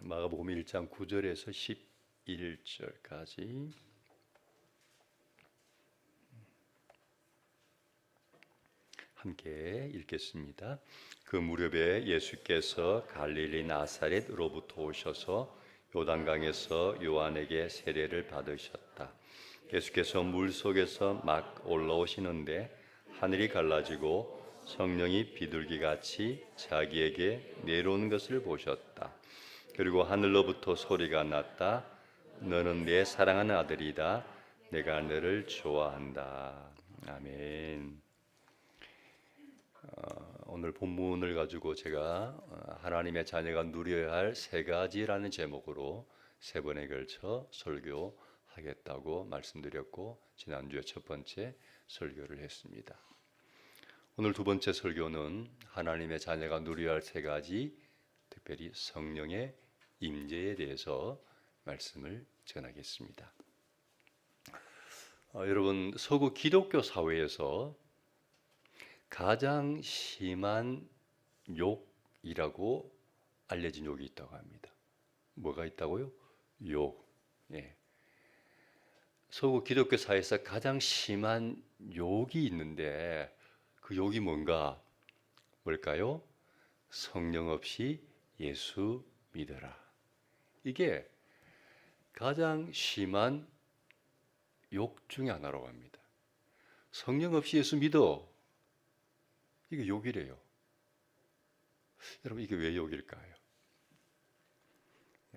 마가복음 1장 9절에서 11절까지 함께 읽겠습니다. 그 무렵에 예수께서 갈릴리 나사렛으로부터 오셔서 요단강에서 요한에게 세례를 받으셨다. 예수께서 물속에서 막 올라오시는데 하늘이 갈라지고 성령이 비둘기같이 자기에게 내려오는 것을 보셨다. 그리고 하늘로부터 소리가 났다. 너는 내 사랑하는 아들이다. 내가 너를 좋아한다. 아멘. 오늘 본문을 가지고 제가 하나님의 자녀가 누려야 할 세 가지라는 제목으로 세 번에 걸쳐 설교하겠다고 말씀드렸고, 지난주에 첫 번째 설교를 했습니다. 오늘 두 번째 설교는 하나님의 자녀가 누려야 할 세 가지, 특별히 성령의 임재에 대해서 말씀을 전하겠습니다. 여러분, 서구 기독교 사회에서 가장 심한 욕이라고 알려진 욕이 있다고 합니다. 뭐가 있다고요? 욕. 예. 서구 기독교 사회에서 가장 심한 욕이 있는데 그 욕이 뭘까요? 성령 없이 예수 믿어라. 이게 가장 심한 욕 중에 하나라고 합니다. 성령 없이 예수 믿어. 이게 욕이래요. 여러분, 이게 왜 욕일까요?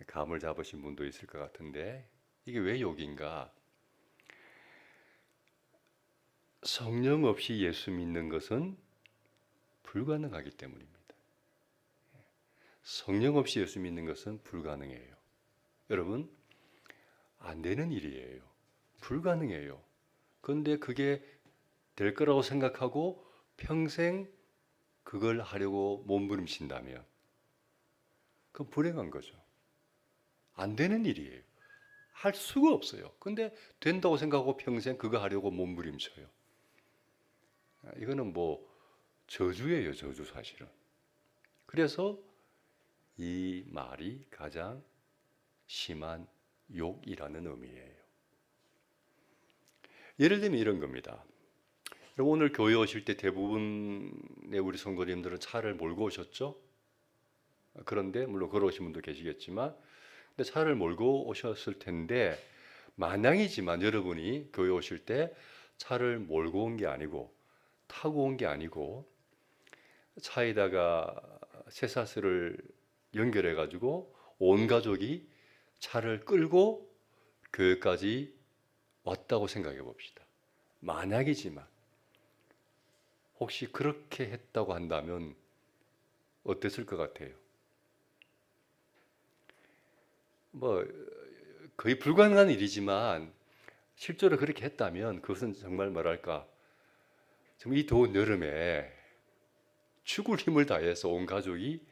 감을 잡으신 분도 있을 것 같은데 이게 왜 욕인가? 성령 없이 예수 믿는 것은 불가능하기 때문입니다. 성령 없이 예수 믿는 것은 불가능해요. 여러분, 안 되는 일이에요. 불가능해요. 그런데 그게 될 거라고 생각하고 평생 그걸 하려고 몸부림친다면 그건 불행한 거죠. 안 되는 일이에요. 할 수가 없어요. 근데 된다고 생각하고 평생 그거 하려고 몸부림쳐요. 이거는 저주예요, 저주 사실은. 그래서 이 말이 가장 심한 욕이라는 의미예요. 예를 들면 이런 겁니다. 오늘 교회 오실 때 대부분의 우리 성도님들은 차를 몰고 오셨죠? 그런데 물론 걸어오신 분도 계시겠지만, 근데 차를 몰고 오셨을 텐데 마냥이지만 여러분이 교회 오실 때 차를 몰고 온 게 아니고 타고 온 게 아니고 차에다가 쇠사슬을 연결해 가지고 온 가족이 차를 끌고 교회까지 왔다고 생각해 봅시다. 만약이지만 혹시 그렇게 했다고 한다면 어땠을 것 같아요? 거의 불가능한 일이지만 실제로 그렇게 했다면 그것은 정말 정말 이 더운 여름에 죽을 힘을 다해서 온 가족이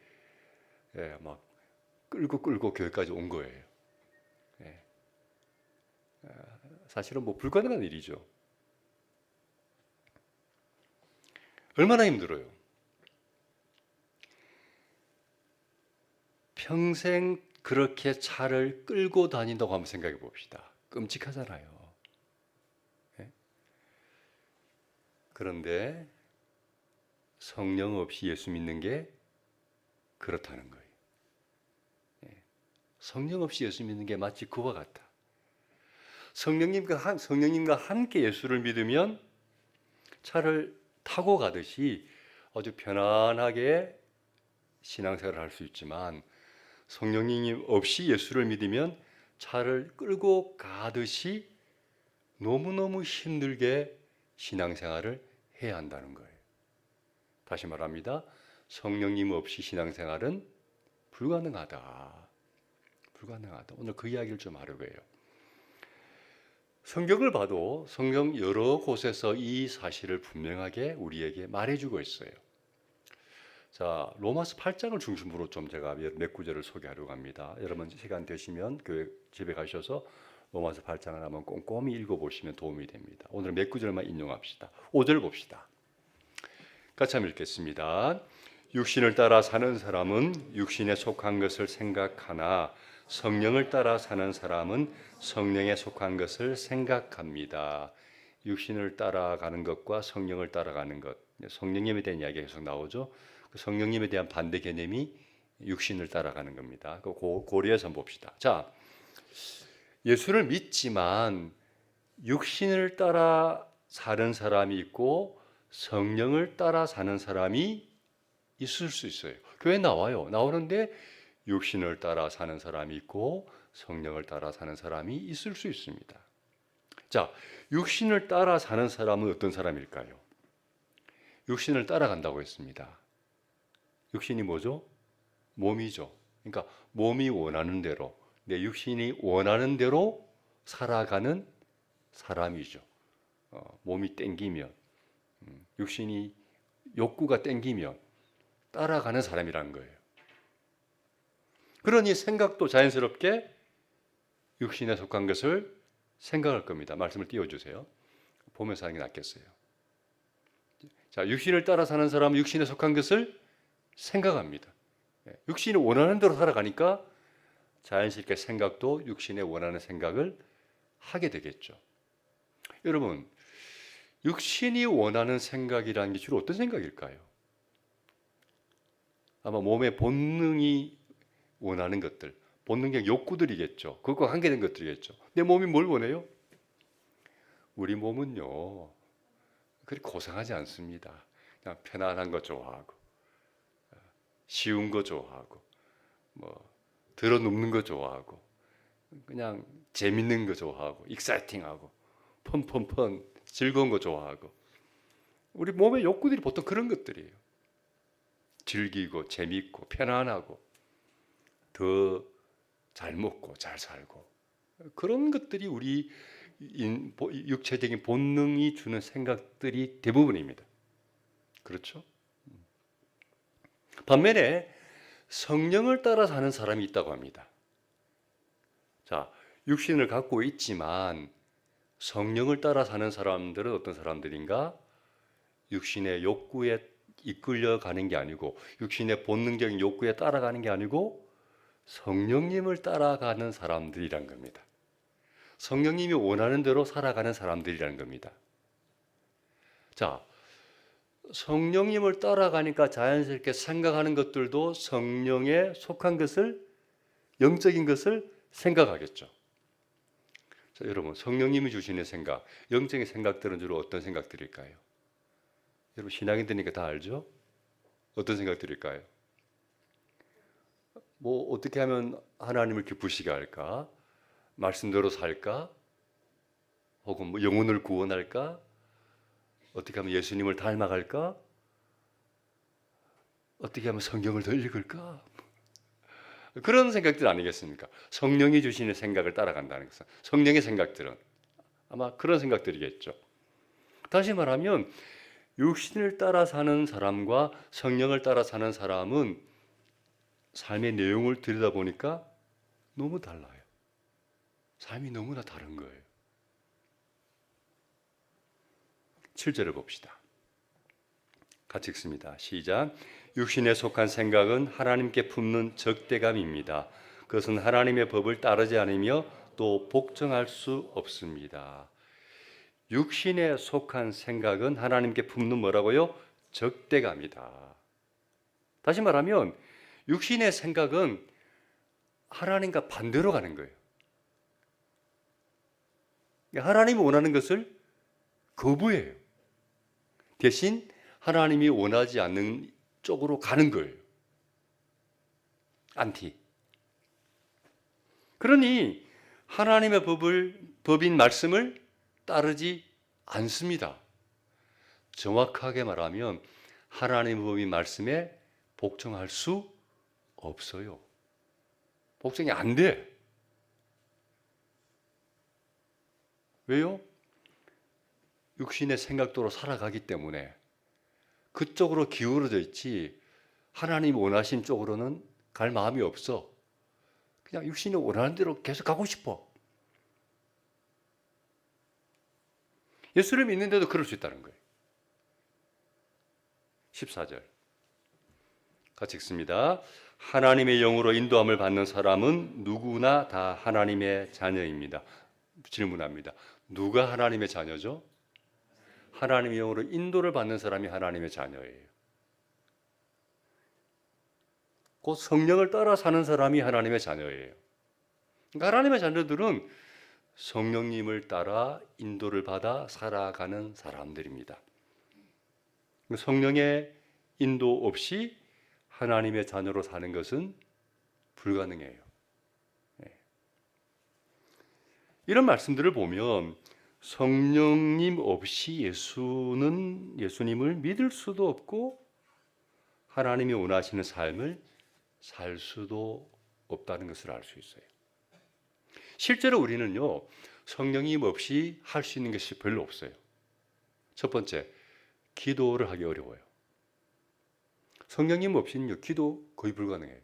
막 끌고 교회까지 온 거예요. 사실은 불가능한 일이죠. 얼마나 힘들어요. 평생 그렇게 차를 끌고 다닌다고 한번 생각해 봅시다. 끔찍하잖아요. 그런데 성령 없이 예수 믿는 게 그렇다는 거예요. 성령 없이 예수 믿는 게 마치 그와 같다. 성령님과 함께 예수를 믿으면 차를 타고 가듯이 아주 편안하게 신앙생활을 할 수 있지만, 성령님 없이 예수를 믿으면 차를 끌고 가듯이 너무너무 힘들게 신앙생활을 해야 한다는 거예요. 다시 말합니다. 성령님 없이 신앙생활은 불가능하다. 오늘 그 이야기를 좀 하려고 해요. 성경을 봐도 성경 여러 곳에서 이 사실을 분명하게 우리에게 말해주고 있어요. 자, 로마서 8장을 중심으로 좀 제가 몇 구절을 소개하려고 합니다. 여러분 시간 되시면 교회 집에 가셔서 로마서 8장을 한번 꼼꼼히 읽어보시면 도움이 됩니다. 오늘 몇 구절만 인용합시다. 5절 봅시다. 같이 한번 읽겠습니다. 육신을 따라 사는 사람은 육신에 속한 것을 생각하나 성령을 따라 사는 사람은 성령에 속한 것을 생각합니다. 육신을 따라가는 것과 성령을 따라가는 것, 성령님에 대한 이야기가 계속 나오죠. 그 성령님에 대한 반대 개념이 육신을 따라가는 겁니다. 고려해서 한번 봅시다. 자, 예수를 믿지만 육신을 따라 사는 사람이 있고 성령을 따라 사는 사람이 있을 수 있어요. 교회 나와요. 나오는데 육신을 따라 사는 사람이 있고 성령을 따라 사는 사람이 있을 수 있습니다. 자, 육신을 따라 사는 사람은 어떤 사람일까요? 육신을 따라간다고 했습니다. 육신이 뭐죠? 몸이죠. 그러니까 몸이 원하는 대로, 내 육신이 원하는 대로 살아가는 사람이죠. 몸이 땡기면, 육신이 욕구가 땡기면 따라가는 사람이라는 거예요. 그러니 생각도 자연스럽게 육신에 속한 것을 생각할 겁니다. 말씀을 띄워주세요. 보면서 하는 게 낫겠어요. 자, 육신을 따라 사는 사람은 육신에 속한 것을 생각합니다. 육신이 원하는 대로 살아가니까 자연스럽게 생각도 육신에 원하는 생각을 하게 되겠죠. 여러분, 육신이 원하는 생각이라는 게 주로 어떤 생각일까요? 아마 몸의 본능이 원하는 것들, 본능적 욕구들이겠죠. 그것과 관계된 것들이겠죠. 내 몸이 뭘 원해요? 우리 몸은요, 그리 고상하지 않습니다. 그냥 편안한 거 좋아하고, 쉬운 거 좋아하고, 들어눕는 거 좋아하고, 그냥 재밌는 거 좋아하고, 익사이팅하고, 펀 즐거운 거 좋아하고. 우리 몸의 욕구들이 보통 그런 것들이에요. 즐기고, 재밌고, 편안하고, 더 잘 먹고, 잘 살고. 그런 것들이 우리 육체적인 본능이 주는 생각들이 대부분입니다. 그렇죠? 반면에 성령을 따라 사는 사람이 있다고 합니다. 자, 육신을 갖고 있지만 성령을 따라 사는 사람들은 어떤 사람들인가? 육신의 욕구에 이끌려가는 게 아니고 육신의 본능적인 욕구에 따라가는 게 아니고 성령님을 따라가는 사람들이란 겁니다. 성령님이 원하는 대로 살아가는 사람들이라는 겁니다. 자, 성령님을 따라가니까 자연스럽게 생각하는 것들도 성령에 속한 것을, 영적인 것을 생각하겠죠. 자, 여러분, 성령님이 주시는 생각, 영적인 생각들은 주로 어떤 생각들일까요? 여러분, 신앙인들이니까 다 알죠? 어떤 생각들일까요? 어떻게 하면 하나님을 기쁘시게 할까? 말씀대로 살까? 혹은 영혼을 구원할까? 어떻게 하면 예수님을 닮아갈까? 어떻게 하면 성경을 더 읽을까? 그런 생각들 아니겠습니까? 성령이 주시는 생각을 따라간다는 것은, 성령의 생각들은 아마 그런 생각들이겠죠. 다시 말하면 육신을 따라 사는 사람과 성령을 따라 사는 사람은 삶의 내용을 들여다보니까 너무 달라요. 삶이 너무나 다른 거예요. 7절을 봅시다. 같이 읽습니다. 시작. 육신에 속한 생각은 하나님께 품는 적대감입니다. 그것은 하나님의 법을 따르지 않으며 또 복종할 수 없습니다. 육신에 속한 생각은 하나님께 품는 뭐라고요? 적대감이다. 다시 말하면 육신의 생각은 하나님과 반대로 가는 거예요. 하나님이 원하는 것을 거부해요. 대신 하나님이 원하지 않는 쪽으로 가는 거예요. 안티. 그러니 하나님의 법인 말씀을 따르지 않습니다. 정확하게 말하면 하나님의 법인 말씀에 복종할 수 없어요. 복종이 안 돼. 왜요? 육신의 생각도로 살아가기 때문에 그쪽으로 기울어져 있지 하나님 원하신 쪽으로는 갈 마음이 없어. 그냥 육신이 원하는 대로 계속 가고 싶어. 예수를 믿는데도 그럴 수 있다는 거예요. 14절. 같이 읽습니다. 하나님의 영으로 인도함을 받는 사람은 누구나 다 하나님의 자녀입니다. 질문합니다. 누가 하나님의 자녀죠? 하나님의 영으로 인도를 받는 사람이 하나님의 자녀예요. 곧 성령을 따라 사는 사람이 하나님의 자녀예요. 그러니까 하나님의 자녀들은 성령님을 따라 인도를 받아 살아가는 사람들입니다. 성령의 인도 없이 하나님의 자녀로 사는 것은 불가능해요. 이런 말씀들을 보면 성령님 없이 예수님을 믿을 수도 없고 하나님이 원하시는 삶을 살 수도 없다는 것을 알 수 있어요. 실제로 우리는요, 성령님 없이 할 수 있는 것이 별로 없어요. 첫 번째, 기도를 하기 어려워요. 성령님 없이는요, 기도 거의 불가능해요.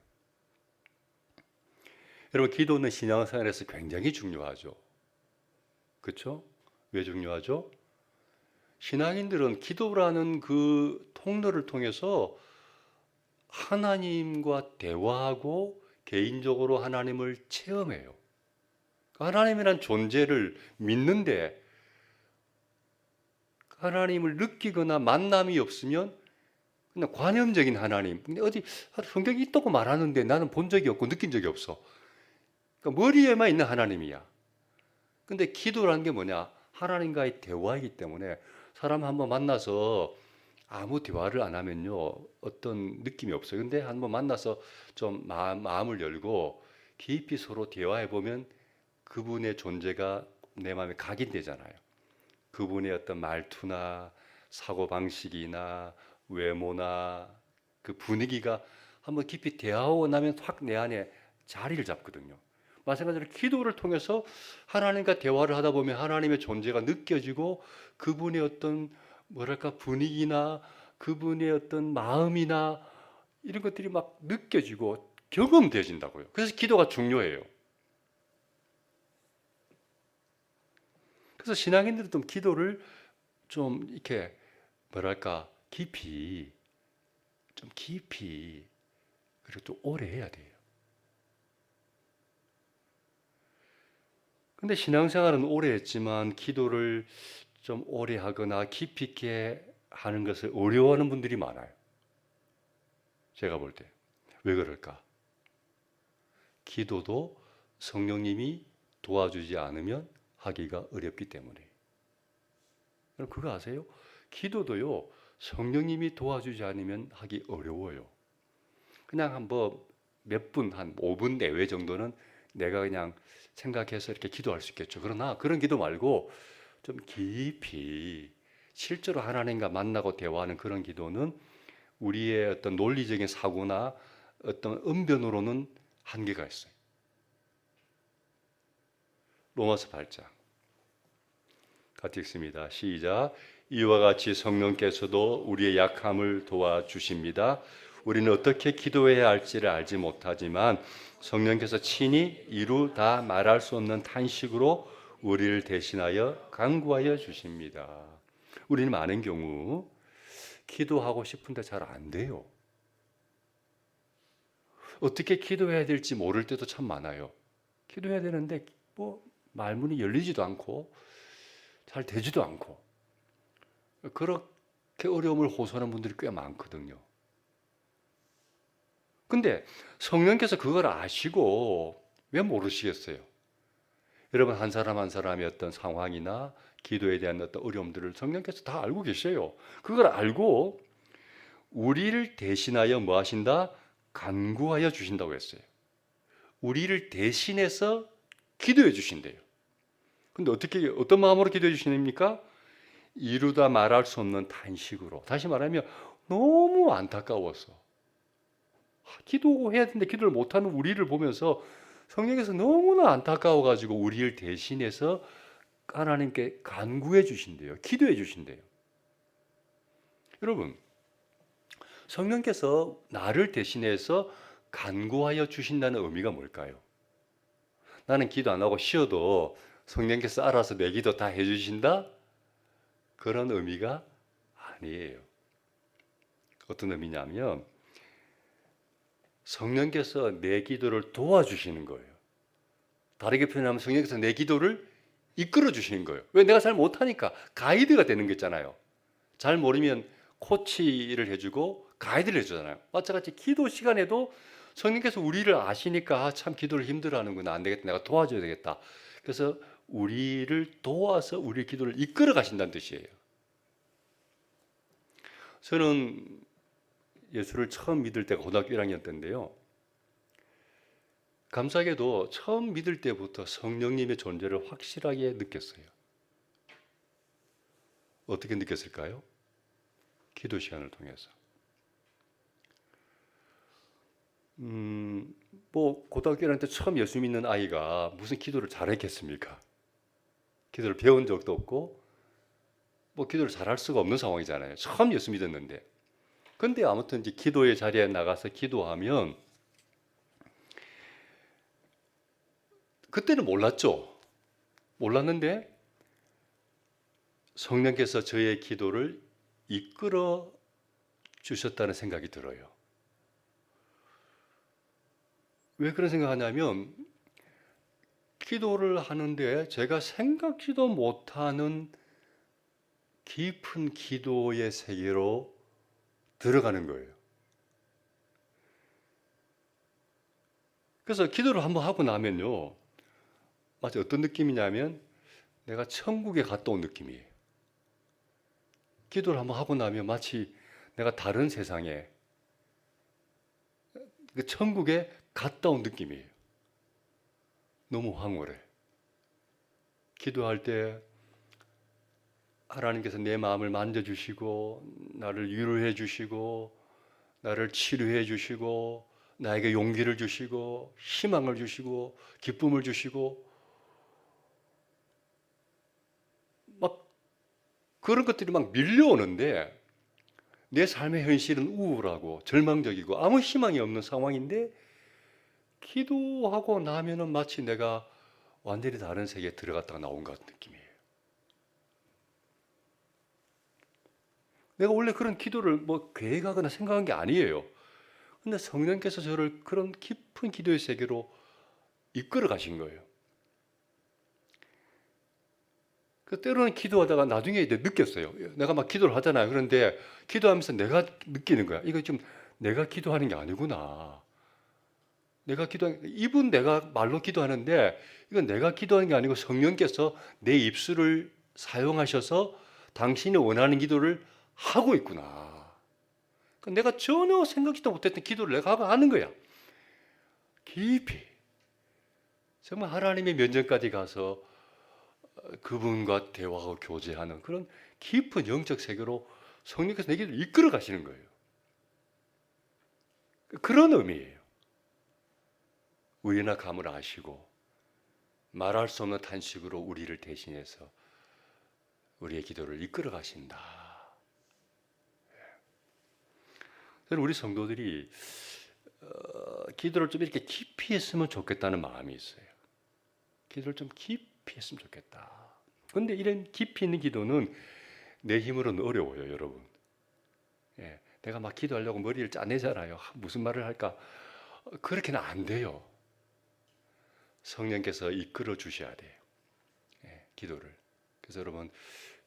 여러분, 기도는 신앙생활에서 굉장히 중요하죠. 그렇죠? 왜 중요하죠? 신앙인들은 기도라는 그 통로를 통해서 하나님과 대화하고 개인적으로 하나님을 체험해요. 하나님이란 존재를 믿는데 하나님을 느끼거나 만남이 없으면 그냥 관념적인 하나님. 근데 어디 성경이 있다고 말하는데 나는 본 적이 없고 느낀 적이 없어. 그러니까 머리에만 있는 하나님이야. 근데 기도라는 게 뭐냐? 하나님과의 대화이기 때문에 사람 한번 만나서 아무 대화를 안 하면요, 어떤 느낌이 없어요. 근데 한번 만나서 좀 마음을 열고 깊이 서로 대화해 보면 그분의 존재가 내 마음에 각인되잖아요. 그분의 어떤 말투나 사고방식이나 외모나 그 분위기가 한번 깊이 대화하고 나면 확 내 안에 자리를 잡거든요. 마찬가지로 기도를 통해서 하나님과 대화를 하다 보면 하나님의 존재가 느껴지고 그분의 어떤 뭐랄까 분위기나 그분의 어떤 마음이나 이런 것들이 막 느껴지고 경험되어진다고요. 그래서 기도가 중요해요. 그래서 신앙인들은 좀 기도를 좀 이렇게 뭐랄까 깊이 그리고 또 오래 해야 돼요. 근데 신앙생활은 오래 했지만 기도를 좀 오래 하거나 깊이 있게 하는 것을 어려워하는 분들이 많아요. 제가 볼 때. 왜 그럴까? 기도도 성령님이 도와주지 않으면 하기가 어렵기 때문에. 여러분 그거 아세요? 기도도요, 성령님이 도와주지 않으면 하기 어려워요. 그냥 한번 몇 분, 한 5분 내외 정도는 내가 그냥 생각해서 이렇게 기도할 수 있겠죠. 그러나 그런 기도 말고 좀 깊이 실제로 하나님과 만나고 대화하는 그런 기도는 우리의 어떤 논리적인 사고나 어떤 언변으로는 한계가 있어요. 로마서 8장 같이 읽습니다. 시작. 이와 같이 성령께서도 우리의 약함을 도와주십니다. 우리는 어떻게 기도해야 할지를 알지 못하지만 성령께서 친히 이루 다 말할 수 없는 탄식으로 우리를 대신하여 간구하여 주십니다. 우리는 많은 경우 기도하고 싶은데 잘 안 돼요. 어떻게 기도해야 될지 모를 때도 참 많아요. 기도해야 되는데 뭐 말문이 열리지도 않고 잘 되지도 않고 그렇게 어려움을 호소하는 분들이 꽤 많거든요. 근데 성령께서 그걸 아시고 왜 모르시겠어요? 여러분 한 사람 한 사람의 어떤 상황이나 기도에 대한 어떤 어려움들을 성령께서 다 알고 계셔요. 그걸 알고 우리를 대신하여 뭐 하신다? 간구하여 주신다고 했어요. 우리를 대신해서 기도해 주신대요. 근데 어떤 마음으로 기도해 주시십니까? 이루다 말할 수 없는 탄식으로. 다시 말하면 너무 안타까워서 기도해야 되는데 기도를 못하는 우리를 보면서 성령께서 너무나 안타까워가지고 우리를 대신해서 하나님께 간구해 주신대요. 기도해 주신대요. 여러분, 성령께서 나를 대신해서 간구하여 주신다는 의미가 뭘까요? 나는 기도 안 하고 쉬어도 성령께서 알아서 내 기도 다 해주신다? 그런 의미가 아니에요. 어떤 의미냐면 성령께서 내 기도를 도와주시는 거예요. 다르게 표현하면 성령께서 내 기도를 이끌어 주시는 거예요. 왜? 내가 잘 못하니까 가이드가 되는 게 있잖아요. 잘 모르면 코치를 해주고 가이드를 해주잖아요. 마찬가지 기도 시간에도 성령께서 우리를 아시니까 참 기도를 힘들어하는구나. 안 되겠다. 내가 도와줘야 되겠다. 그래서 우리를 도와서 우리 기도를 이끌어 가신다는 뜻이에요. 저는 예수를 처음 믿을 때가 고등학교 1학년 때인데요. 감사하게도 처음 믿을 때부터 성령님의 존재를 확실하게 느꼈어요. 어떻게 느꼈을까요? 기도 시간을 통해서. 뭐 고등학교 1학년 때 처음 예수 믿는 아이가 무슨 기도를 잘했겠습니까? 기도를 배운 적도 없고 뭐 기도를 잘할 수가 없는 상황이잖아요. 처음 예수 믿었는데. 근데 아무튼 이제 기도의 자리에 나가서 기도하면 그때는 몰랐죠. 몰랐는데 성령께서 저의 기도를 이끌어 주셨다는 생각이 들어요. 왜 그런 생각하냐면 기도를 하는데 제가 생각지도 못하는 깊은 기도의 세계로 들어가는 거예요. 그래서 기도를 한번 하고 나면요. 마치 어떤 느낌이냐면 내가 천국에 갔다 온 느낌이에요. 기도를 한번 하고 나면 마치 내가 다른 세상에 그 천국에 갔다 온 느낌이에요. 너무 황홀해. 기도할 때 하나님께서 내 마음을 만져주시고 나를 위로해 주시고 나를 치료해 주시고 나에게 용기를 주시고 희망을 주시고 기쁨을 주시고 막 그런 것들이 막 밀려오는데 내 삶의 현실은 우울하고 절망적이고 아무 희망이 없는 상황인데 기도하고 나면은 마치 내가 완전히 다른 세계에 들어갔다가 나온 것 같은 느낌이에요. 내가 원래 그런 기도를 뭐 계획하거나 생각한 게 아니에요. 근데 성령께서 저를 그런 깊은 기도의 세계로 이끌어 가신 거예요. 그 때로는 기도하다가 나중에 이제 느꼈어요. 내가 막 기도를 하잖아요. 그런데 기도하면서 내가 느끼는 거야. 이거 좀 내가 기도하는 게 아니구나. 이분 내가 말로 기도하는데 이건 내가 기도하는 게 아니고 성령께서 내 입술을 사용하셔서 당신이 원하는 기도를 하고 있구나. 내가 전혀 생각지도 못했던 기도를 내가 하는 거야. 깊이. 정말 하나님의 면전까지 가서 그분과 대화하고 교제하는 그런 깊은 영적 세계로 성령께서 내 기도를 이끌어 가시는 거예요. 그런 의미예요. 우리나 감을 아시고 말할 수 없는 탄식으로 우리를 대신해서 우리의 기도를 이끌어 가신다. 저는 우리 성도들이 기도를 좀 이렇게 깊이 했으면 좋겠다는 마음이 있어요. 기도를 좀 깊이 했으면 좋겠다. 그런데 이런 깊이 있는 기도는 내 힘으로는 어려워요, 여러분. 예, 내가 막 기도하려고 머리를 짜내잖아요. 무슨 말을 할까? 그렇게는 안 돼요. 성령께서 이끌어 주셔야 돼요. 예, 기도를. 그래서 여러분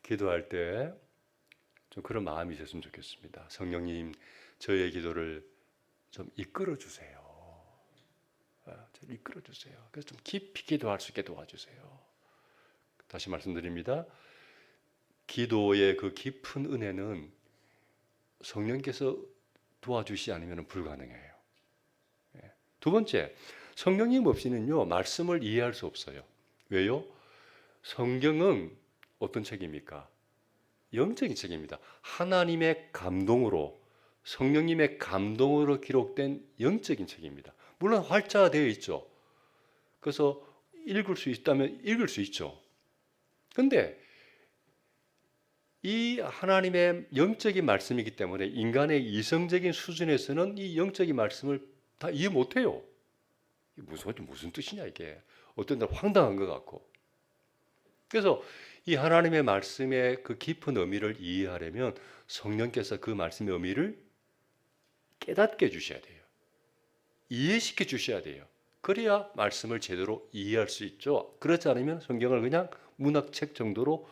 기도할 때 좀 그런 마음이 있었으면 좋겠습니다. 성령님, 저의 기도를 좀 이끌어 주세요. 이끌어 주세요. 그래서 좀 깊이 기도할 수 있게 도와주세요. 다시 말씀드립니다. 기도의 그 깊은 은혜는 성령께서 도와주시지 않으면 불가능해요. 두 번째, 성령님 없이는요 말씀을 이해할 수 없어요. 왜요? 성경은 어떤 책입니까? 영적인 책입니다. 하나님의 감동으로, 성령님의 감동으로 기록된 영적인 책입니다. 물론 활자되어 있죠. 그래서 읽을 수 있다면 읽을 수 있죠. 근데 이 하나님의 영적인 말씀이기 때문에 인간의 이성적인 수준에서는 이 영적인 말씀을 다 이해 못해요. 무슨 뜻이냐 이게. 어떤 날 황당한 것 같고. 그래서 이 하나님의 말씀의 그 깊은 의미를 이해하려면 성령께서 그 말씀의 의미를 깨닫게 해주셔야 돼요. 이해시켜 주셔야 돼요. 그래야 말씀을 제대로 이해할 수 있죠. 그렇지 않으면 성경을 그냥 문학책 정도로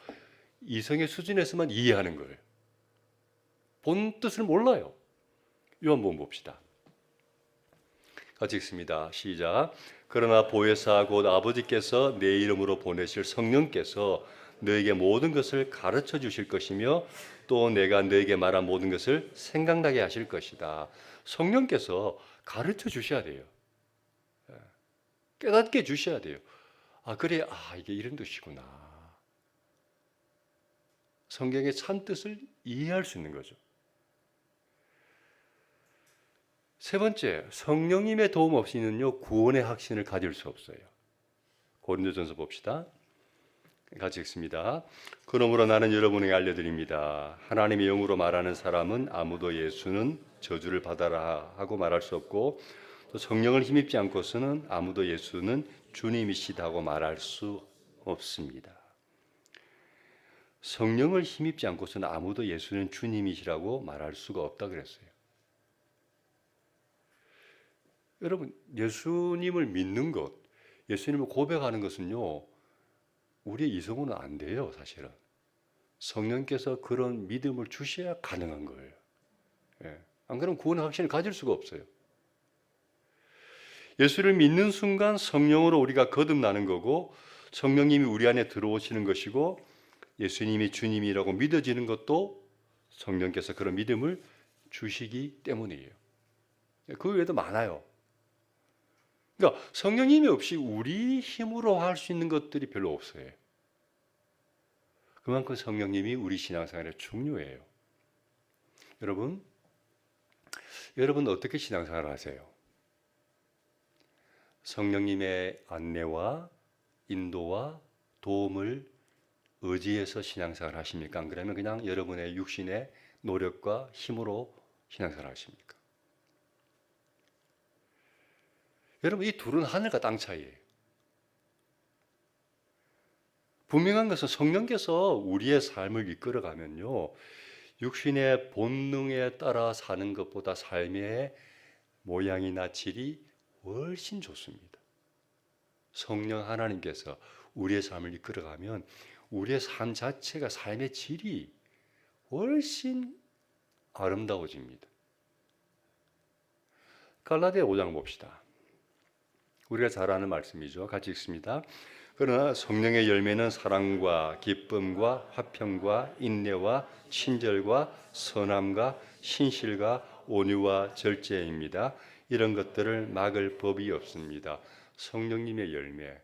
이성의 수준에서만 이해하는 거예요. 본 뜻을 몰라요. 요한복음 봅시다. 같이 읽습니다. 시작. 그러나 보혜사 곧 아버지께서 내 이름으로 보내실 성령께서 너에게 모든 것을 가르쳐 주실 것이며 또 내가 너에게 말한 모든 것을 생각나게 하실 것이다. 성령께서 가르쳐 주셔야 돼요. 깨닫게 주셔야 돼요. 그래, 이게 이런 뜻이구나. 성경의 참 뜻을 이해할 수 있는 거죠. 세 번째, 성령님의 도움 없이는요, 구원의 확신을 가질 수 없어요. 고린도전서 봅시다. 같이 읽습니다. 그러므로 나는 여러분에게 알려드립니다. 하나님의 영으로 말하는 사람은 아무도 예수는 저주를 받아라 하고 말할 수 없고 또 성령을 힘입지 않고서는 아무도 예수는 주님이시다고 말할 수 없습니다. 성령을 힘입지 않고서는 아무도 예수는 주님이시라고 말할 수가 없다 그랬어요. 여러분, 예수님을 믿는 것, 예수님을 고백하는 것은요, 우리의 이성으로는 안 돼요, 사실은. 성령께서 그런 믿음을 주셔야 가능한 거예요. 안 그러면 구원의 확신을 가질 수가 없어요. 예수를 믿는 순간 성령으로 우리가 거듭나는 거고 성령님이 우리 안에 들어오시는 것이고 예수님이 주님이라고 믿어지는 것도 성령께서 그런 믿음을 주시기 때문이에요. 그 외에도 많아요. 그러니까 성령님이 없이 우리 힘으로 할 수 있는 것들이 별로 없어요. 그만큼 성령님이 우리 신앙생활에 중요해요. 여러분 어떻게 신앙생활을 하세요? 성령님의 안내와 인도와 도움을 의지해서 신앙생활을 하십니까? 안 그러면 그냥 여러분의 육신의 노력과 힘으로 신앙생활을 하십니까? 여러분, 이 둘은 하늘과 땅 차이예요. 분명한 것은 성령께서 우리의 삶을 이끌어가면요, 육신의 본능에 따라 사는 것보다 삶의 모양이나 질이 훨씬 좋습니다. 성령 하나님께서 우리의 삶을 이끌어가면 우리의 삶 자체가 삶의 질이 훨씬 아름다워집니다. 갈라디아 5장 봅시다. 우리가 잘 아는 말씀이죠. 같이 읽습니다. 그러나 성령의 열매는 사랑과 기쁨과 화평과 인내와 친절과 선함과 신실과 온유와 절제입니다. 이런 것들을 막을 법이 없습니다. 성령님의 열매,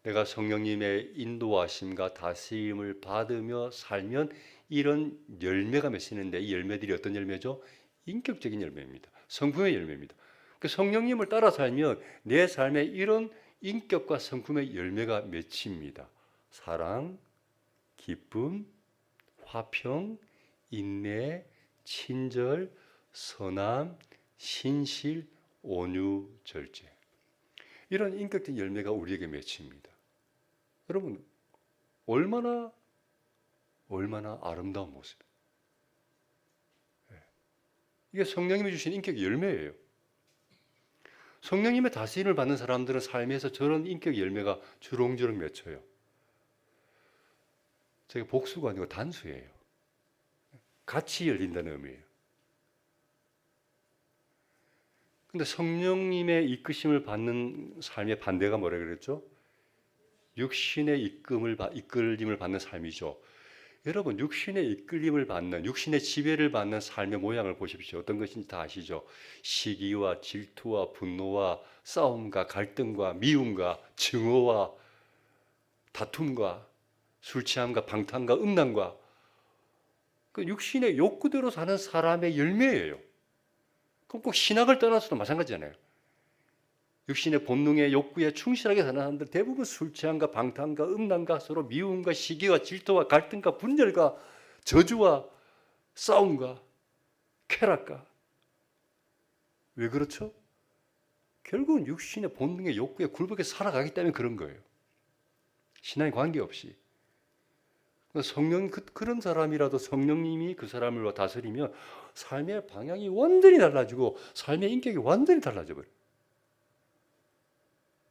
내가 성령님의 인도하심과 다스림을 받으며 살면 이런 열매가 맺히는데 이 열매들이 어떤 열매죠? 인격적인 열매입니다. 성품의 열매입니다. 그 성령님을 따라 살면 내 삶에 이런 인격과 성품의 열매가 맺힙니다. 사랑, 기쁨, 화평, 인내, 친절, 선함, 신실, 온유, 절제. 이런 인격적인 열매가 우리에게 맺힙니다. 여러분, 얼마나 아름다운 모습이에요. 이게 성령님이 주신 인격의 열매예요. 성령님의 다스림을 받는 사람들은 삶에서 저런 인격 열매가 주렁주렁 맺혀요. 제가 복수가 아니고 단수예요. 같이 열린다는 의미예요. 근데 성령님의 이끄심을 받는 삶의 반대가 뭐라 그랬죠? 육신의 이끌림을 받는 삶이죠. 여러분, 육신의 이끌림을 받는, 육신의 지배를 받는 삶의 모양을 보십시오. 어떤 것인지 다 아시죠? 시기와 질투와 분노와 싸움과 갈등과 미움과 증오와 다툼과 술 취함과 방탕과 음란과 그 육신의 욕구대로 사는 사람의 열매예요. 그럼 꼭 신학을 떠나서도 마찬가지잖아요. 육신의 본능의 욕구에 충실하게 사는 사람들 대부분 술 취함과 방탕과 음란과 서로 미움과 시기와 질투와 갈등과 분열과 저주와 싸움과 쾌락과. 왜 그렇죠? 결국은 육신의 본능의 욕구에 굴복해 살아가기 때문에 그런 거예요. 신앙에 관계없이. 그런 사람이라도 성령님이 그 사람을 다스리면 삶의 방향이 완전히 달라지고 삶의 인격이 완전히 달라져 버려요.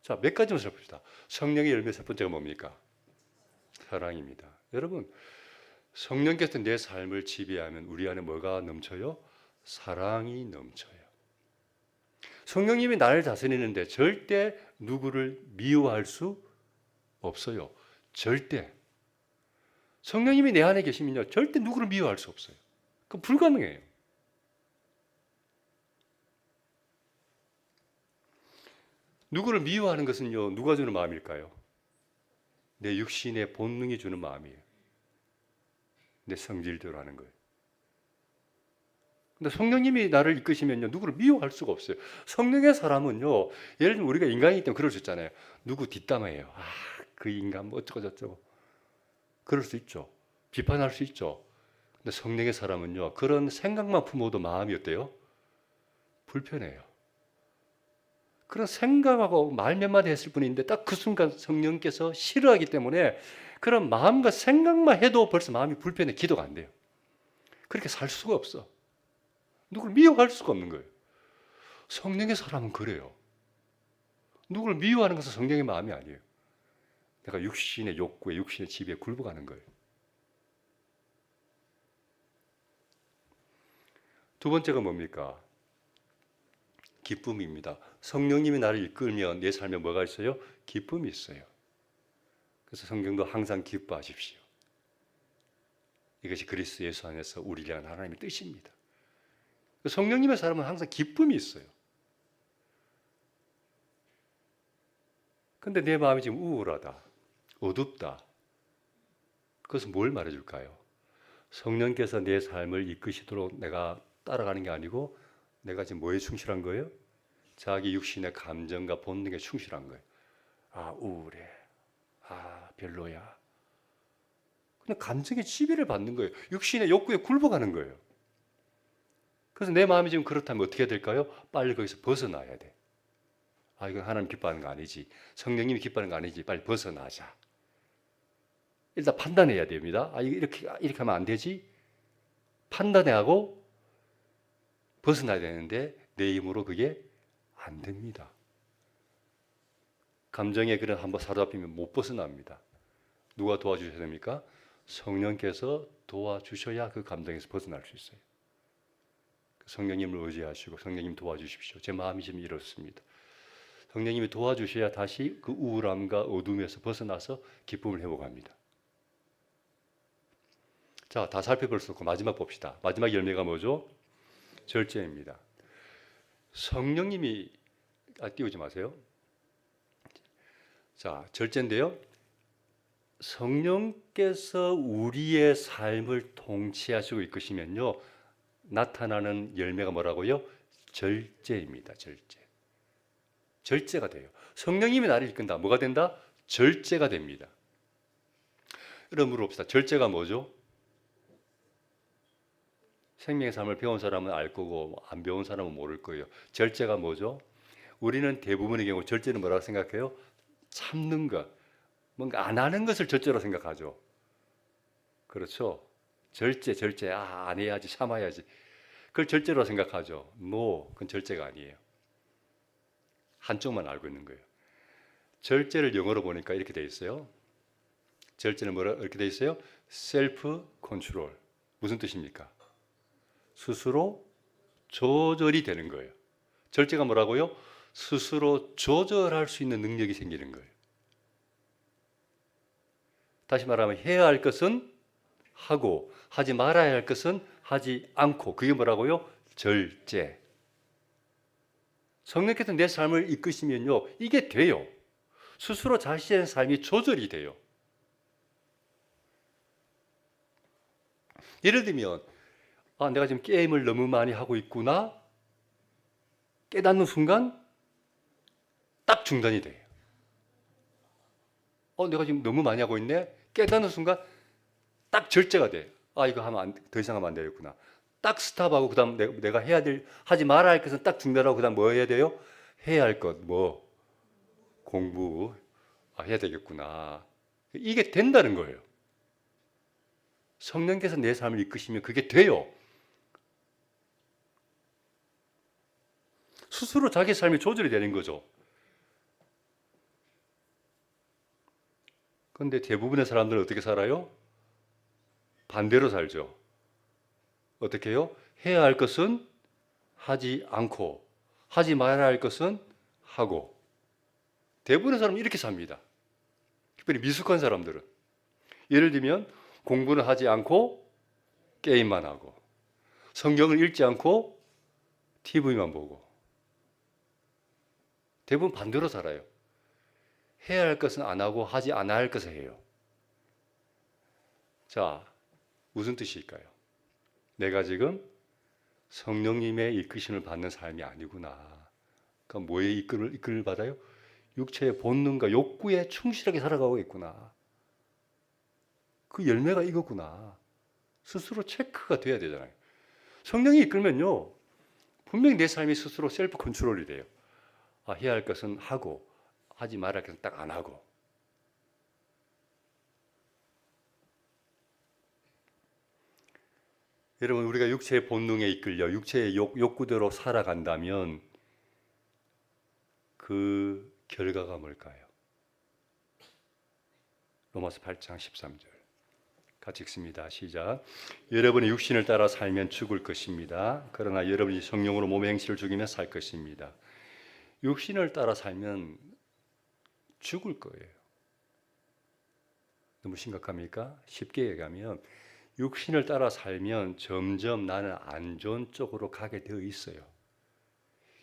자, 몇 가지만 살펴봅시다. 성령의 열매 첫 번째가 뭡니까? 사랑입니다. 여러분, 성령께서 내 삶을 지배하면 우리 안에 뭐가 넘쳐요? 사랑이 넘쳐요. 성령님이 나를 다스리는데 절대 누구를 미워할 수 없어요. 절대. 성령님이 내 안에 계시면요, 절대 누구를 미워할 수 없어요. 그건 불가능해요. 누구를 미워하는 것은요, 누가 주는 마음일까요? 내 육신의 본능이 주는 마음이에요. 내 성질대로 하는 거예요. 근데 성령님이 나를 이끄시면요, 누구를 미워할 수가 없어요. 성령의 사람은요, 예를 들면 우리가 인간이기 때문에 그럴 수 있잖아요. 누구 뒷담화예요. 아, 그 인간 뭐 어쩌고 저쩌고. 그럴 수 있죠. 비판할 수 있죠. 근데 성령의 사람은요, 그런 생각만 품어도 마음이 어때요? 불편해요. 그런 생각하고 말 몇 마디 했을 뿐인데 딱 그 순간 성령께서 싫어하기 때문에 그런 마음과 생각만 해도 벌써 마음이 불편해. 기도가 안 돼요. 그렇게 살 수가 없어. 누구를 미워할 수가 없는 거예요. 성령의 사람은 그래요. 누구를 미워하는 것은 성령의 마음이 아니에요. 내가 육신의 욕구에, 육신의 지배에 굴복하는 거예요. 두 번째가 뭡니까? 기쁨입니다. 성령님이 나를 이끌면 내 삶에 뭐가 있어요? 기쁨이 있어요. 그래서 성경도 항상 기뻐하십시오. 이것이 그리스도 예수 안에서 우리를 위한 하나님의 뜻입니다. 성령님의 사람은 항상 기쁨이 있어요. 근데 내 마음이 지금 우울하다, 어둡다. 그것은 뭘 말해줄까요? 성령께서 내 삶을 이끄시도록 내가 따라가는 게 아니고 내가 지금 뭐에 충실한 거예요? 자기 육신의 감정과 본능에 충실한 거예요. 아, 우울해. 아, 별로야. 근데 감정의 지배를 받는 거예요. 육신의 욕구에 굴복하는 거예요. 그래서 내 마음이 지금 그렇다면 어떻게 해야 될까요? 빨리 거기서 벗어나야 돼. 아, 이건 하나님 기뻐하는 거 아니지. 성령님이 기뻐하는 거 아니지. 빨리 벗어나자. 일단 판단해야 됩니다. 아, 이렇게 하면 안 되지. 판단하고 벗어나야 되는데 내 힘으로 그게 안 됩니다. 감정에 그런 한번 사로잡히면 못 벗어납니다. 누가 도와주셔야 됩니까? 성령께서 도와주셔야 그 감정에서 벗어날 수 있어요. 성령님을 의지하시고 성령님 도와주십시오. 제 마음이 지금 이렇습니다. 성령님이 도와주셔야 다시 그 우울함과 어둠에서 벗어나서 기쁨을 회복합니다. 자, 다 살펴볼 수 없고 마지막 봅시다. 마지막 열매가 뭐죠? 절제입니다. 성령님이 띄우지 마세요. 자, 절제인데요. 성령께서 우리의 삶을 통치하시고 이끄시면요, 나타나는 열매가 뭐라고요? 절제입니다. 절제. 절제가 돼요. 성령님이 나를 이끈다. 뭐가 된다? 절제가 됩니다. 여러분 물어봅시다. 절제가 뭐죠? 생명의 삶을 배운 사람은 알 거고 안 배운 사람은 모를 거예요. 절제가 뭐죠? 우리는 대부분의 경우 절제는 뭐라고 생각해요? 참는 것, 뭔가 안 하는 것을 절제로 생각하죠. 그렇죠? 절제, 아, 안 해야지, 참아야지. 그걸 절제로 생각하죠. No, 그건 절제가 아니에요. 한쪽만 알고 있는 거예요. 절제를 영어로 보니까 이렇게 돼 있어요. 절제는 이렇게 돼 있어요? 셀프 컨트롤. 무슨 뜻입니까? 스스로 조절이 되는 거예요. 절제가 뭐라고요? 스스로 조절할 수 있는 능력이 생기는 거예요. 다시 말하면 해야 할 것은 하고 하지 말아야 할 것은 하지 않고, 그게 뭐라고요? 절제. 성령께서 내 삶을 이끄시면요, 이게 돼요. 스스로 자신의 삶이 조절이 돼요. 예를 들면 아, 내가 지금 게임을 너무 많이 하고 있구나 깨닫는 순간 딱 중단이 돼요. 내가 지금 너무 많이 하고 있네. 깨닫는 순간 딱 절제가 돼. 아, 이거 더 이상 하면 안 되겠구나. 딱 스탑하고 그다음 내가 해야 될, 하지 말아야 할 것은 딱 중단하고 그다음 뭐 해야 돼요? 해야 할 것, 뭐 공부 해야 되겠구나. 이게 된다는 거예요. 성령께서 내 삶을 이끄시면 그게 돼요. 스스로 자기 삶이 조절이 되는 거죠. 그런데 대부분의 사람들은 어떻게 살아요? 반대로 살죠. 어떻게 해요? 해야 할 것은 하지 않고 하지 말아야 할 것은 하고. 대부분의 사람은 이렇게 삽니다. 특별히 미숙한 사람들은. 예를 들면 공부는 하지 않고 게임만 하고, 성경을 읽지 않고 TV만 보고. 대부분 반대로 살아요. 해야 할 것은 안 하고 하지 않아야 할 것을 해요. 자, 무슨 뜻일까요? 내가 지금 성령님의 이끄심을 받는 삶이 아니구나. 그러니까 뭐에 이끌을 받아요? 육체의 본능과 욕구에 충실하게 살아가고 있구나. 그 열매가 이거구나. 스스로 체크가 돼야 되잖아요. 성령이 이끌면요, 분명히 내 삶이 스스로 셀프 컨트롤이 돼요. 아, 해야 할 것은 하고 하지 말아야 할 것은 딱 안 하고. 여러분, 우리가 육체의 본능에 이끌려 육체의 욕구대로 살아간다면 그 결과가 뭘까요? 로마서 8장 13절 같이 읽습니다. 시작. 여러분의 육신을 따라 살면 죽을 것입니다. 그러나 여러분이 성령으로 몸의 행실을 죽이며 살 것입니다. 육신을 따라 살면 죽을 거예요. 너무 심각합니까? 쉽게 얘기하면 육신을 따라 살면 점점 나는 안 좋은 쪽으로 가게 되어 있어요.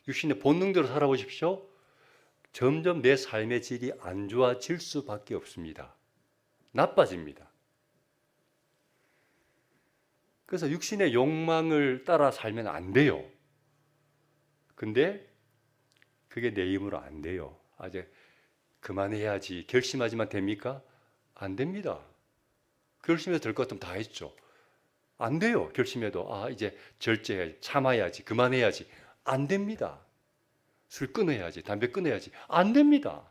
육신의 본능대로 살아보십시오. 점점 내 삶의 질이 안 좋아질 수밖에 없습니다. 나빠집니다. 그래서 육신의 욕망을 따라 살면 안 돼요. 근데 그게 내 힘으로 안 돼요. 이제 그만해야지 결심하지만 됩니까? 안 됩니다. 결심해서 될 것 같으면 다 했죠. 안 돼요. 결심해도 이제 절제해야지, 참아야지, 그만해야지. 안 됩니다. 술 끊어야지, 담배 끊어야지. 안 됩니다.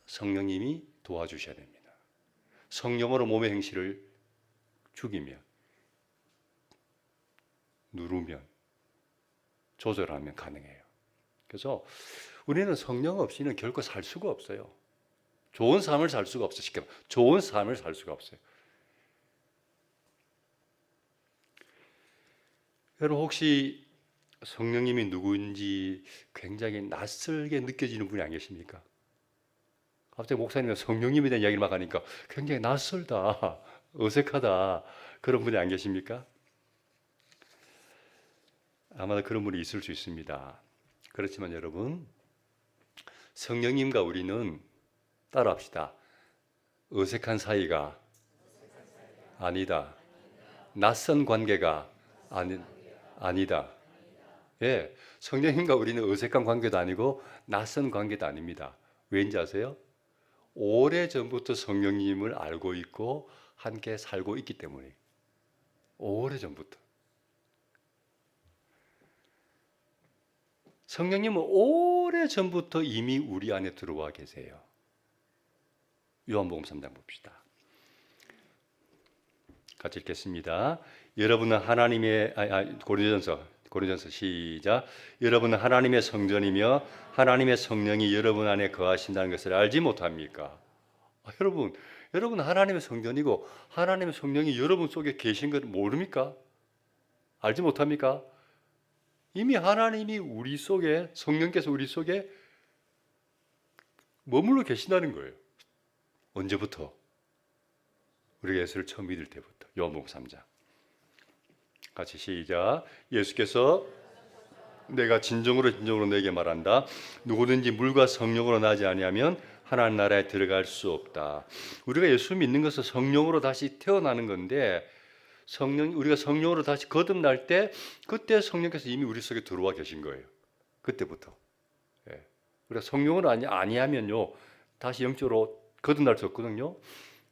성령님이 도와주셔야 됩니다. 성령으로 몸의 행실을 죽이면, 누르면, 조절하면 가능해요. 그래서 우리는 성령 없이는 결코 살 수가 없어요. 좋은 삶을 살 수가 없어요. 쉽게 말하면 좋은 삶을 살 수가 없어요. 여러분, 혹시 성령님이 누구인지 굉장히 낯설게 느껴지는 분이 안 계십니까? 갑자기 목사님이 성령님에 대한 이야기를 막 하니까 굉장히 낯설다, 어색하다, 그런 분이 안 계십니까? 아마도 그런 분이 있을 수 있습니다. 그렇지만 여러분, 성령님과 우리는 따라합시다. 어색한 사이가 아니다. 낯선 관계가 아니다. 예, 성령님과 우리는 어색한 관계도 아니고 낯선 관계도 아닙니다. 왠지 아세요? 오래전부터 성령님을 알고 있고 함께 살고 있기 때문에. 오래전부터. 성령님은 오래전부터 이미 우리 안에 들어와 계세요. 요한복음 3장 봅시다. 같이 읽겠습니다. 여러분은 하나님의 고린도전서 시작. 여러분은 하나님의 성전이며 하나님의 성령이 여러분 안에 거하신다는 것을 알지 못합니까? 여러분 하나님의 성전이고 하나님의 성령이 여러분 속에 계신 것 모릅니까? 알지 못합니까? 이미 하나님이 우리 속에, 성령께서 우리 속에 머물러 계신다는 거예요. 언제부터? 우리가 예수를 처음 믿을 때부터. 요한복음 3장 같이 시작. 예수께서 내가 진정으로 내게 말한다. 누구든지 물과 성령으로 나지 아니하면 하나님 나라에 들어갈 수 없다. 우리가 예수 믿는 것은 성령으로 다시 태어나는 건데, 우리가 성령으로 다시 거듭날 때 그때 성령께서 이미 우리 속에 들어와 계신 거예요. 그때부터. 예. 우리가 성령으로 아니하면요 다시 영적으로 거듭날 수 없거든요.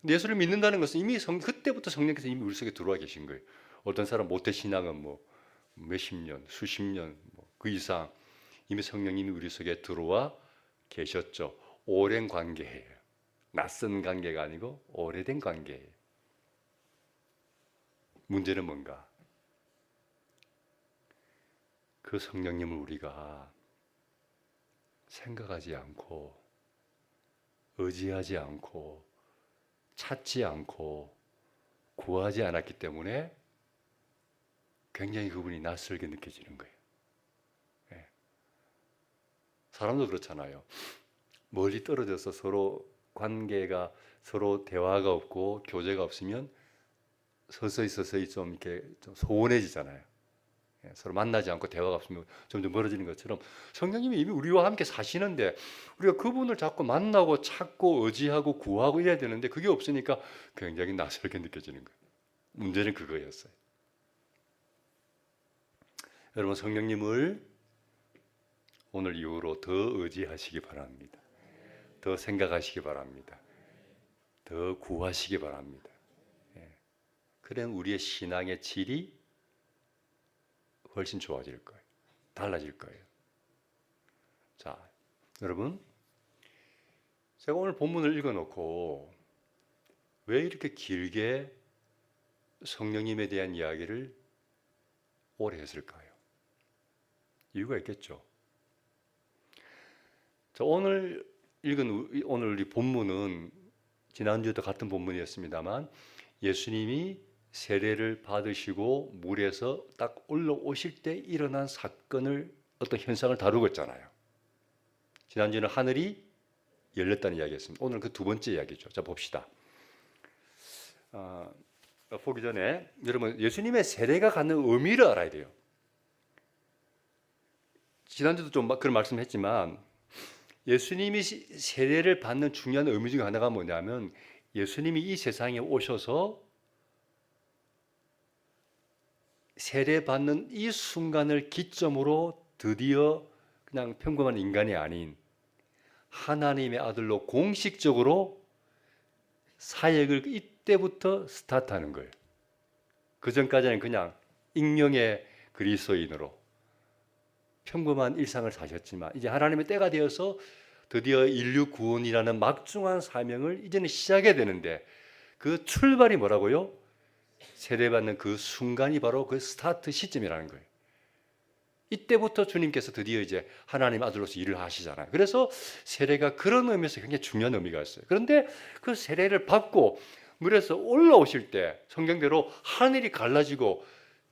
예수를 믿는다는 것은 이미 그때부터 성령께서 이미 우리 속에 들어와 계신 거예요. 어떤 사람 모태 신앙은 몇십 년, 수십 년, 그 이상 이미 성령님이 우리 속에 들어와 계셨죠. 오랜 관계예요. 낯선 관계가 아니고 오래된 관계예요. 문제는 뭔가? 그 성령님을 우리가 생각하지 않고 의지하지 않고 찾지 않고 구하지 않았기 때문에 굉장히 그분이 낯설게 느껴지는 거예요. 예. 사람도 그렇잖아요. 멀리 떨어져서 서로 관계가 서로 대화가 없고 교제가 없으면 서서히 좀 이렇게 좀 소원해지잖아요. 예, 서로 만나지 않고 대화가 없으면 점점 멀어지는 것처럼 성령님이 이미 우리와 함께 사시는데 우리가 그분을 자꾸 만나고 찾고 의지하고 구하고 이래야 되는데 그게 없으니까 굉장히 낯설게 느껴지는 거예요. 문제는 그거였어요. 여러분, 성령님을 오늘 이후로 더 의지하시기 바랍니다. 더 생각하시기 바랍니다. 더 구하시기 바랍니다. 예. 그럼 우리의 신앙의 질이 훨씬 좋아질 거예요. 달라질 거예요. 자, 여러분, 제가 오늘 본문을 읽어놓고 왜 이렇게 길게 성령님에 대한 이야기를 오래 했을까요? 이유가 있겠죠. 자, 오늘 읽은 오늘 이 본문은 지난주에도 같은 본문이었습니다만 예수님이 세례를 받으시고 물에서 딱 올라오실 때 일어난 사건을 어떤 현상을 다루고 있잖아요. 지난주에는 하늘이 열렸다는 이야기였습니다. 오늘 그 두 번째 이야기죠. 자, 봅시다. 보기 전에 여러분, 예수님의 세례가 갖는 의미를 알아야 돼요. 지난주도 좀 그런 말씀을 했지만 예수님이 세례를 받는 중요한 의미 중에 하나가 뭐냐면 예수님이 이 세상에 오셔서 세례 받는 이 순간을 기점으로 드디어 그냥 평범한 인간이 아닌 하나님의 아들로 공식적으로 사역을 이때부터 스타트하는 거예요. 그 전까지는 그냥 익명의 그리스도인으로 평범한 일상을 사셨지만 이제 하나님의 때가 되어서 드디어 인류 구원이라는 막중한 사명을 이제는 시작해야 되는데 그 출발이 뭐라고요? 세례받는 그 순간이 바로 그 스타트 시점이라는 거예요. 이때부터 주님께서 드디어 이제 하나님 아들로서 일을 하시잖아요. 그래서 세례가 그런 의미에서 굉장히 중요한 의미가 있어요. 그런데 그 세례를 받고 물에서 올라오실 때 성경대로 하늘이 갈라지고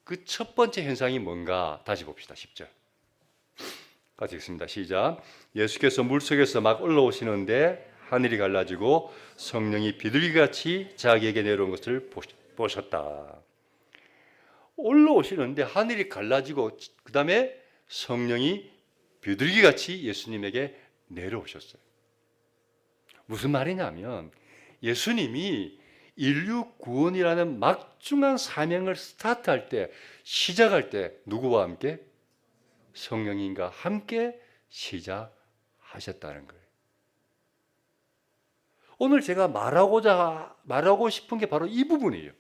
그 첫 번째 현상이 뭔가 다시 봅시다. 10절. 같이 읽습니다. 시작. 예수께서 물속에서 막 올라오시는데 하늘이 갈라지고 성령이 비둘기같이 자기에게 내려온 것을 보셨다. 올라오시는데 하늘이 갈라지고 그 다음에 성령이 비둘기같이 예수님에게 내려오셨어요. 무슨 말이냐면 예수님이 인류 구원이라는 막중한 사명을 스타트할 때 시작할 때 누구와 함께? 성령님과 함께 시작하셨다는 거예요. 오늘 제가 말하고 싶은 게 바로 이 부분이에요.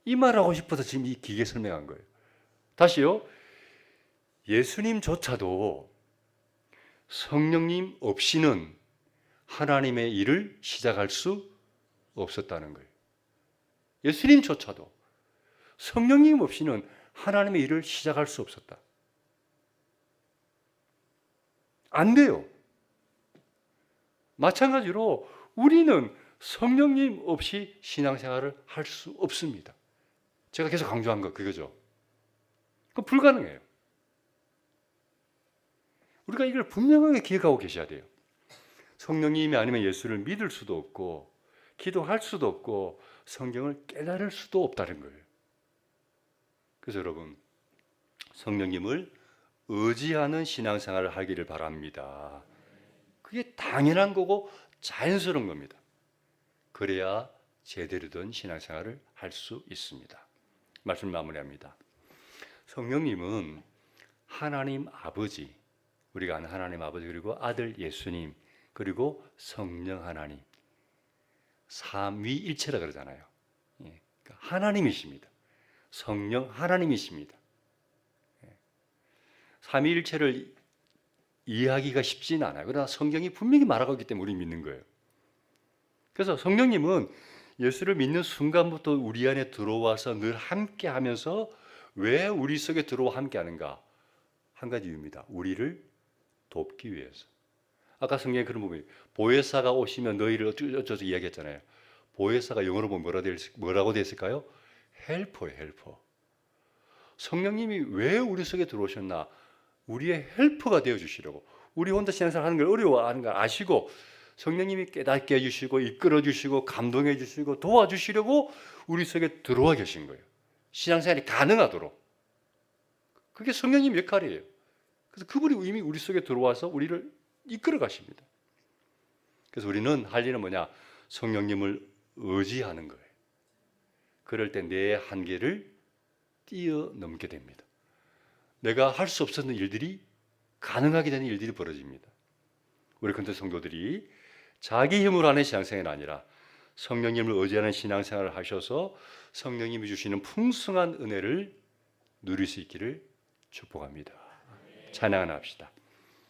이 말하고 싶어서 지금 이 길게 설명한 거예요. 다시요. 예수님조차도 성령님 없이는 하나님의 일을 시작할 수 없었다는 거예요. 예수님조차도 성령님 없이는 하나님의 일을 시작할 수 없었다. 안 돼요. 마찬가지로 우리는 성령님 없이 신앙생활을 할 수 없습니다. 제가 계속 강조한 거 그거죠. 그건 불가능해요. 우리가 이걸 분명하게 기억하고 계셔야 돼요. 성령님이 아니면 예수를 믿을 수도 없고 기도할 수도 없고 성경을 깨달을 수도 없다는 거예요. 그래서 여러분, 성령님을 의지하는 신앙생활을 하기를 바랍니다. 그게 당연한 거고 자연스러운 겁니다. 그래야 제대로 된 신앙생활을 할 수 있습니다. 말씀 마무리합니다. 성령님은 하나님 아버지, 우리가 아는 하나님 아버지 그리고 아들 예수님 그리고 성령 하나님 삼위일체라 그러잖아요. 그러니까 하나님이십니다. 성령 하나님이십니다. 삼위일체를 이해하기가 쉽지는 않아요. 그러나 성경이 분명히 말하고 있기 때문에 우리 믿는 거예요. 그래서 성령님은 예수를 믿는 순간부터 우리 안에 들어와서 늘 함께 하면서 왜 우리 속에 들어와 함께 하는가? 한 가지 이유입니다. 우리를 돕기 위해서. 아까 성경에 그런 부분이 보혜사가 오시면 너희를 어쩌고 이야기했잖아요. 보혜사가 영어로 보면 뭐라고 되어 있을까요? 헬퍼예요, 헬퍼. 성령님이 왜 우리 속에 들어오셨나? 우리의 헬퍼가 되어 주시려고. 우리 혼자 신앙생활 하는 걸 어려워하는 걸 아시고 성령님이 깨닫게 해주시고 이끌어 주시고 감동해 주시고 도와주시려고 우리 속에 들어와 계신 거예요. 신앙생활이 가능하도록. 그게 성령님 역할이에요. 그래서 그분이 이미 우리 속에 들어와서 우리를 이끌어 가십니다. 그래서 우리는 할 일은 뭐냐? 성령님을 의지하는 거예요. 그럴 때 내 한계를 뛰어넘게 됩니다. 내가 할 수 없었던 일들이 가능하게 되는 일들이 벌어집니다. 우리 근대 성도들이 자기 힘으로 하는 신앙생활이 아니라 성령님을 의지하는 신앙생활을 하셔서 성령님이 주시는 풍성한 은혜를 누릴 수 있기를 축복합니다. 찬양 하나 합시다.